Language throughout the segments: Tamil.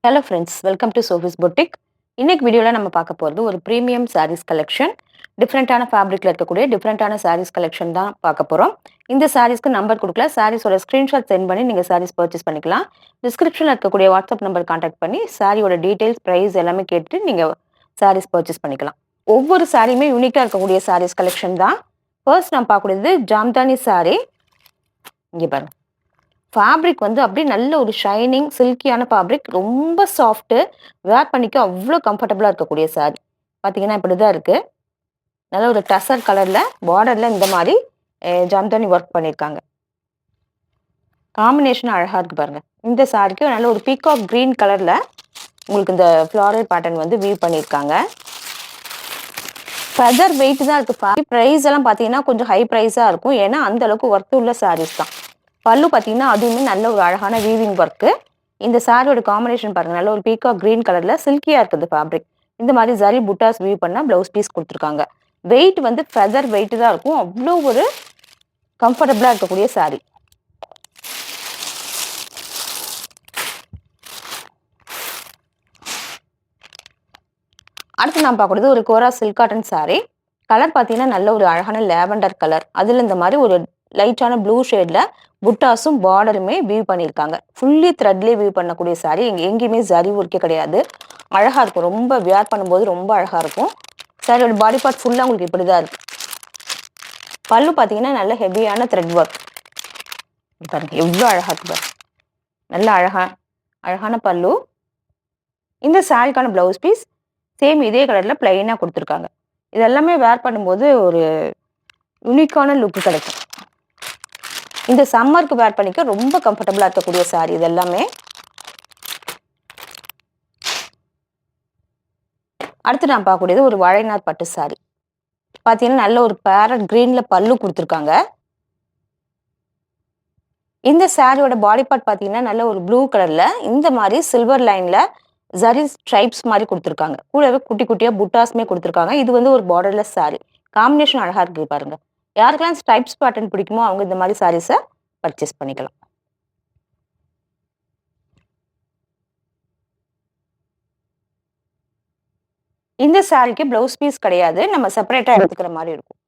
Hello friends, welcome to Sophie's boutique. இன்னைக்கு வீடியோவில் நம்ம பார்க்க போகிறது ஒரு ப்ரீமியம் சாரீஸ் கலெக்ஷன். டிஃப்ரெண்ட்டான ஃபேப்ரிக்கில் இருக்கக்கூடிய டிஃப்ரெண்ட்டான சாரீஸ் கலெக்ஷன் தான் பார்க்க போகிறோம். இந்த சாரீஸ்க்கு நம்பர் கொடுக்கல, சாரீஸோட ஸ்க்ரீன்ஷாட் சென்ட் பண்ணி நீங்கள் சாரீஸ் பர்ச்சேஸ் பண்ணிக்கலாம். டிஸ்கிரிப்ஷனில் இருக்கக்கூடிய வாட்ஸ்அப் நம்பர் கான்டாக்ட் பண்ணி சாரியோட டீட்டெயில்ஸ், ப்ரைஸ் எல்லாமே கேட்டுட்டு நீங்கள் சாரீஸ் பர்ச்சேஸ் பண்ணிக்கலாம். ஒவ்வொரு சாரியுமே யூனிக்காக இருக்கக்கூடிய சாரீஸ் கலெக்ஷன் தான். ஃபர்ஸ்ட் நான் பார்க்கக்கூடியது ஜாம்தானி சாரீ. இங்கே பாருங்க, ஃபேப்ரிக் வந்து அப்படியே நல்ல ஒரு ஷைனிங் சில்கியான ஃபேப்ரிக், ரொம்ப சாஃப்ட்டு, வேர் பண்ணிக்க அவ்வளோ கம்ஃபர்டபுளாக இருக்கக்கூடிய சாரி. பார்த்தீங்கன்னா இப்படி தான் இருக்குது. நல்ல ஒரு டசர் கலரில் பார்டரில் இந்த மாதிரி ஜாம்தானி ஒர்க் பண்ணியிருக்காங்க. காம்பினேஷன் அழகாக இருக்குது பாருங்கள். இந்த சாரிக்கு நல்ல ஒரு பீகாக் க்ரீன் கலரில் உங்களுக்கு இந்த ஃப்ளாரல் பேட்டர்ன் வந்து வியூ பண்ணியிருக்காங்க. ஃபெதர் வெயிட் தான் இருக்குது. ப்ரைஸ் எல்லாம் பார்த்தீங்கன்னா கொஞ்சம் ஹை ப்ரைஸாக இருக்கும், ஏன்னா அந்த அளவுக்கு ஒர்த்து உள்ள சாரீஸ் தான். பல்லு பார்த்தீங்கன்னா அதுவுமே நல்ல ஒரு அழகான வீவிங் ஒர்க்கு. இந்த சாரியோட காம்பினேஷன் பாருங்கள், நல்ல ஒரு பீகாக் க்ரீன் கலரில் சில்கியாக இருக்குது ஃபேப்ரிக். இந்த மாதிரி ஜரி புட்டாஸ் வியூ பண்ணால் ப்ளவுஸ் பீஸ் கொடுத்துருக்காங்க. வெயிட் வந்து ஃபெதர் வெயிட் தான் இருக்கும், அவ்வளோ ஒரு கம்ஃபர்டபுளாக இருக்கக்கூடிய சாரி. அடுத்து நான் பார்க்கறது ஒரு கோரா சில்க் காட்டன் சாரி. கலர் பார்த்தீங்கன்னா நல்ல ஒரு அழகான லேவண்டர் கலர், அதில் இந்த மாதிரி ஒரு லைட்டான ப்ளூ ஷேடில் புட்டாஸும் பார்டருமே வியூ பண்ணியிருக்காங்க. ஃபுல்லி த்ரெட்லேயே வியூ பண்ணக்கூடிய சாரி, எங்கேயுமே ஜரி ஒர்க்கே கிடையாது. அழகாக இருக்கும், ரொம்ப வியர் பண்ணும்போது ரொம்ப அழகாக இருக்கும். சாரியோட பாடி பார்ட் ஃபுல்லாக உங்களுக்கு இப்படி தான் இருக்குது. பல்லு பார்த்தீங்கன்னா நல்ல ஹெவியான த்ரெட் ஒர்க் பாருங்க, எவ்வளோ அழகாக இருக்குது பாருங்க. நல்ல அழகான பல்லு. இந்த சாரிக்கான ப்ளவுஸ் பீஸ் சேம் இதே கலரில் பிளைனாக கொடுத்துருக்காங்க. இதெல்லாமே வேர் பண்ணும்போது ஒரு யூனிக்கான லுக்கு கிடைக்கும். இந்த சம்மருக்கு வேர் பண்ணிக்க ரொம்ப கம்ஃபர்டபுளாக இருக்கக்கூடிய சாரி இது எல்லாமே. அடுத்து நான் பார்க்கக்கூடியது ஒரு வாழைநார் பட்டு சாரி. பார்த்தீங்கன்னா நல்ல ஒரு பேரட் கிரீனில் பல்லு கொடுத்துருக்காங்க. இந்த சாரியோட பாடி பார்ட் பார்த்தீங்கன்னா நல்ல ஒரு ப்ளூ கலரில் இந்த மாதிரி சில்வர் லைனில் ஜரி ஸ்ட்ரைப்ஸ் மாதிரி கொடுத்துருக்காங்க. கூடவே குட்டி குட்டியாக புட்டாஸ்மே கொடுத்துருக்காங்க. இது வந்து ஒரு பார்டர்லெஸ் சாரி. காம்பினேஷன் அழகாக இருக்குது பாருங்க. யாருக்கெல்லாம் ஸ்ட்ரைப்ஸ் பேட்டர்ன் பிடிக்குமோ அவங்க இந்த மாதிரி சாரீஸை பர்ச்சேஸ் பண்ணிக்கலாம். இந்த சாரிக்கு ப்ளவுஸ் பீஸ் கிடையாது, நம்ம செப்பரேட்டாக எடுத்துக்கிற மாதிரி இருக்கும்.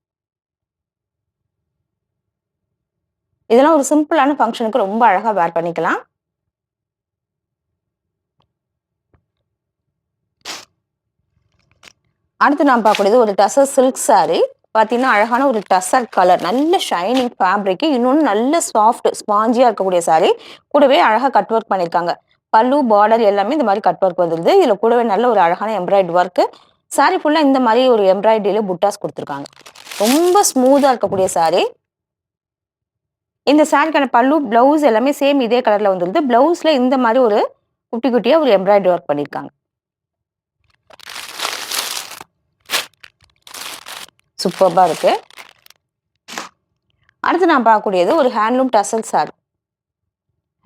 இதெல்லாம் ஒரு சிம்பிளான ஃபங்க்ஷனுக்கு ரொம்ப அழகாக வேர் பண்ணிக்கலாம். அடுத்து நான் பார்க்கக்கூடியது ஒரு டசர் சில்க் சாரி. பார்த்தீங்கன்னா அழகான ஒரு டசர் கலர், நல்ல ஷைனிங் ஃபேப்ரிக்கு, இன்னொன்று நல்ல சாஃப்ட் ஸ்பாஞ்சியாக இருக்கக்கூடிய சாரி. கூடவே அழகாக கட் ஒர்க் பண்ணியிருக்காங்க. பல்லு பார்டர் எல்லாமே இந்த மாதிரி கட் ஒர்க் வந்துடுது. இதில் கூடவே நல்ல ஒரு அழகான எம்ப்ராய்டரி ஒர்க்கு. சாரி ஃபுல்லாக இந்த மாதிரி ஒரு எம்ப்ராய்டரியில் புட்டாஸ் கொடுத்துருக்காங்க. ரொம்ப ஸ்மூத்தாக இருக்கக்கூடிய சாரி. இந்த சாரிக்கான பல்லு ப்ளவுஸ் எல்லாமே சேம் இதே கலரில் வந்துடுது. ப்ளவுஸில் இந்த மாதிரி ஒரு குட்டி குட்டியாக ஒரு எம்ப்ராய்டரி ஒர்க் பண்ணியிருக்காங்க. சூப்பராக இருக்கு. அடுத்து நான் பார்க்கக்கூடியது ஒரு handloom tussar sari.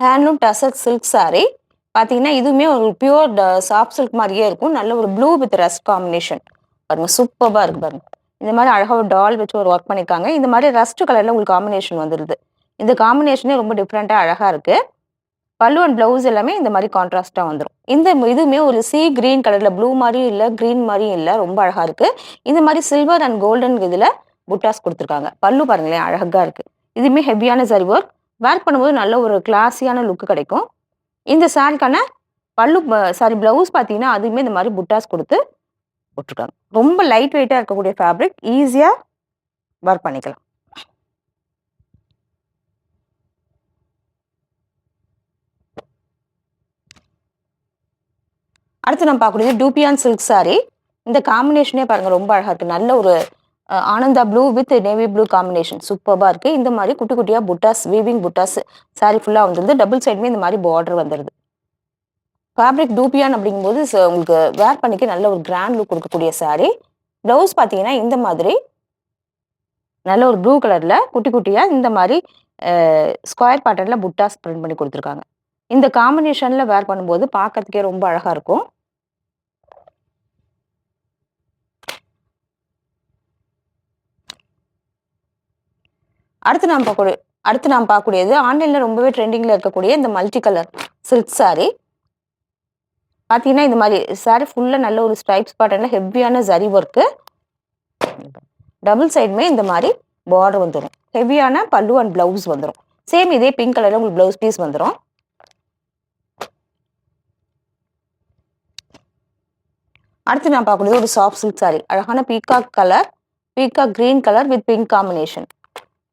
Handloom tussar silk sari. பார்த்தீங்கன்னா இதுவுமே ஒரு பியூர் சாஃப்ட் சில்க் மாதிரியே இருக்கும். நல்ல ஒரு ப்ளூ வித் ரஸ்ட் காம்பினேஷன் பாருங்க, சூப்பராக இருக்கு பாருங்க. இந்த மாதிரி அழகாக ஒரு டால் வச்சு ஒரு ஒர்க் பண்ணியிருக்காங்க. இந்த மாதிரி ரஸ்ட் கலரில் உங்களுக்கு காம்பினேஷன் வந்துடுது. இந்த காம்பினேஷனே ரொம்ப டிஃப்ரெண்ட்டாக அழகாக இருக்கு. பல்லு அண்ட் ப்ளவுஸ் எல்லாமே இந்த மாதிரி கான்ட்ராஸ்டாக வந்துடும். இதுவுமே ஒரு சி கிரீன் கலரில், ப்ளூ மாதிரியும் இல்லை கிரீன் மாதிரியும் இல்லை, ரொம்ப அழகாக இருக்குது. இந்த மாதிரி சில்வர் அண்ட் கோல்டன் இதில் புட்டாஸ் கொடுத்துருக்காங்க. பல்லு பாருங்களேன் அழகாக இருக்குது. இதுவுமே ஹெவியான சரி ஒர்க், வேர் பண்ணும்போது நல்ல ஒரு கிளாஸியான லுக்கு கிடைக்கும். இந்த சாரிக்கான பல்லு ப்ளவுஸ் பார்த்தீங்கன்னா அதுவுமே இந்த மாதிரி புட்டாஸ் கொடுத்து போட்டிருக்காங்க. ரொம்ப லைட் வெயிட்டாக இருக்கக்கூடிய ஃபேப்ரிக், ஈஸியாக வேர் பண்ணிக்கலாம். அடுத்து நம்ம பார்க்கக்கூடியது டூபியான் சில்க் சாரி. இந்த காம்பினேஷனே பாருங்கள் ரொம்ப அழகாக இருக்குது. நல்ல ஒரு Ananda blue with navy blue combination சூப்பராக இருக்குது. இந்த மாதிரி குட்டி குட்டியாக புட்டாஸ், வீவிங் புட்டாஸ் சாரி ஃபுல்லாக வந்துடுது. டபுள் சைடுமே இந்த மாதிரி பார்டர் வந்துடுது. ஃபேப்ரிக் டூபியான் அப்படிங்கும்போது உங்களுக்கு வேர் பண்ணிக்க நல்ல ஒரு கிராண்ட் லுக் கொடுக்கக்கூடிய சாரி. ப்ளவுஸ் பார்த்தீங்கன்னா இந்த மாதிரி நல்ல ஒரு ப்ளூ கலரில் குட்டி குட்டியாக இந்த மாதிரி ஸ்கொயர் பேட்டர்னில் புட்டாஸ் பிரிண்ட் பண்ணி கொடுத்துருக்காங்க. இந்த காம்பினேஷனில் வேர் பண்ணும்போது பார்க்கறதுக்கே ரொம்ப அழகாக இருக்கும். அடுத்து நாம் பார்க்கக்கூடியது ஆன்லைனில் ரொம்பவே ட்ரெண்டிங்கில் இருக்கக்கூடிய இந்த மல்டி கலர் சில்க் சாரி. பார்த்தீங்கன்னா இந்த மாதிரி சாரி ஃபுல்லாக நல்ல ஒரு ஸ்ட்ரைப்ஸ் பேட்டர்னில் ஹெவியான ஜரி ஒர்க்கு. டபுள் சைடுமே இந்த மாதிரி பார்டர் வந்துடும். ஹெவியான பல்லு அண்ட் பிளவுஸ் வந்துடும். சேம் இதே பிங்க் கலரில் உங்களுக்கு பிளவுஸ் பீஸ் வந்துடும். அடுத்து நான் பார்க்கக்கூடியது ஒரு சாஃப்ட் சில்க் சாரி. அழகான peacock colour, peacock green colour with pink combination.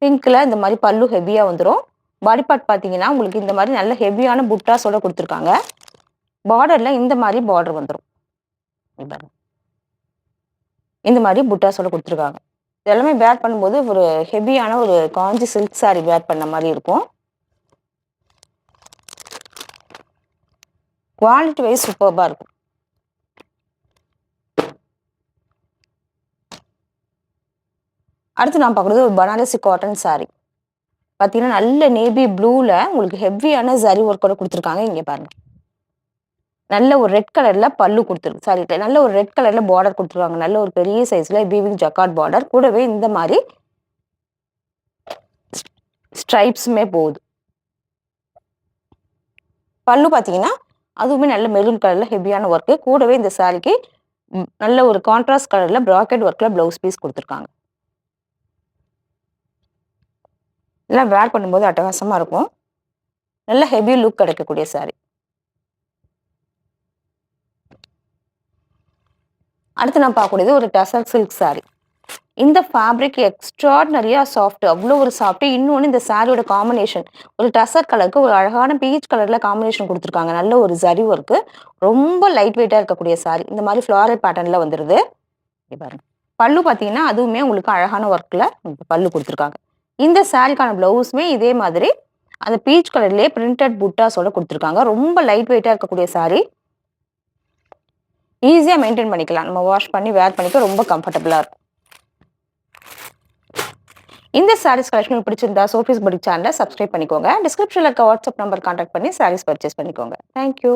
பிங்க்ல இந்த மாதிரி பல்லு ஹெவியாக வந்துடும். பாடி பார்ட் பார்த்தீங்கன்னா உங்களுக்கு இந்த மாதிரி நல்ல ஹெவியான புட்டாஸோட கொடுத்துருக்காங்க. பார்டரில் இந்த மாதிரி பார்டர் வந்துடும். இந்த மாதிரி புட்டாஸோட கொடுத்துருக்காங்க. இதெல்லாமே வேர் பண்ணும்போது ஒரு ஹெவியான ஒரு காஞ்சி சில்க் சாரி வேர் பண்ண மாதிரி இருக்கும். குவாலிட்டி வைஸ் சூப்பர்பாக இருக்கும். அடுத்து நான் பார்க்குறது ஒரு பனாரசி காட்டன் சாரி. பார்த்தீங்கன்னா நல்ல நேவி ப்ளூவில் உங்களுக்கு ஹெவியான ஜரி ஒர்க்கோட கொடுத்துருக்காங்க. இங்கே பாருங்க, நல்ல ஒரு ரெட் கலரில் பல்லு கொடுத்துருக்கு. சாரி, நல்ல ஒரு ரெட் கலரில் பார்டர் கொடுத்துருக்காங்க. நல்ல ஒரு பெரிய சைஸில் வீவிங் ஜக்கார்ட் பார்டர். கூடவே இந்த மாதிரி ஸ்ட்ரைப்ஸுமே போகுது. பல்லு பார்த்தீங்கன்னா அதுவுமே நல்ல மெரூன் கலரில் ஹெவியான ஒர்க்கு. கூடவே இந்த சாரிக்கு நல்ல ஒரு கான்ட்ராஸ்ட் கலரில் ப்ராக்கெட் ஒர்க்கில் ப்ளவுஸ் பீஸ் கொடுத்துருக்காங்க. இதெல்லாம் வேர் பண்ணும்போது அட்டகாசமாக இருக்கும். நல்ல ஹெவி லுக் கிடைக்கக்கூடிய சாரி. அடுத்து நான் பார்க்கக்கூடியது ஒரு டசர் சில்க் சாரி. இந்த ஃபேப்ரிக் எக்ஸ்ட்ராடினரியா சாஃப்ட், அவ்வளோ ஒரு சாஃப்ட். இன்னொன்று இந்த சாரியோட காம்பினேஷன் ஒரு டசர் கலருக்கு ஒரு அழகான பீச் கலரில் காம்பினேஷன் கொடுத்துருக்காங்க. நல்ல ஒரு ஜரி ஒர்க்கு, ரொம்ப லைட் வெயிட்டாக இருக்கக்கூடிய சாரி. இந்த மாதிரி ஃப்ளாரல் பேட்டர்னில் வந்துடுது. பாருங்க, பல்லு பார்த்தீங்கன்னா அதுவுமே உங்களுக்கு அழகான ஒர்க்கில் பல்லு கொடுத்துருக்காங்க. இந்த சாரிக்கான ப்ளவுஸுமே இதே மாதிரி அந்த பீச் கலர்லேயே பிரிண்டட் புட்டாஸோட கொடுத்துருக்காங்க. ரொம்ப லைட் வெயிட்டாக இருக்கக்கூடிய சாரி. ஈஸியாக மெயின்டைன் பண்ணிக்கலாம். நம்ம வாஷ் பண்ணி வேர் பண்ணிக்க ரொம்ப கம்ஃபர்டபுளாக இருக்கும். இந்த சாரீஸ் கலெக்ஷன் பிடிச்சிருந்தா சோஃபிஸ் புட்டிக் சேனலை சப்ஸ்கிரைப் பண்ணிக்கோங்க. டிஸ்கிரிப்ஷனில் இருக்க வாட்ஸ்அப் நம்பர் கான்டாக்ட் பண்ணி சாரீஸ் பர்ச்சேஸ் பண்ணிக்கோங்க. தேங்க்யூ.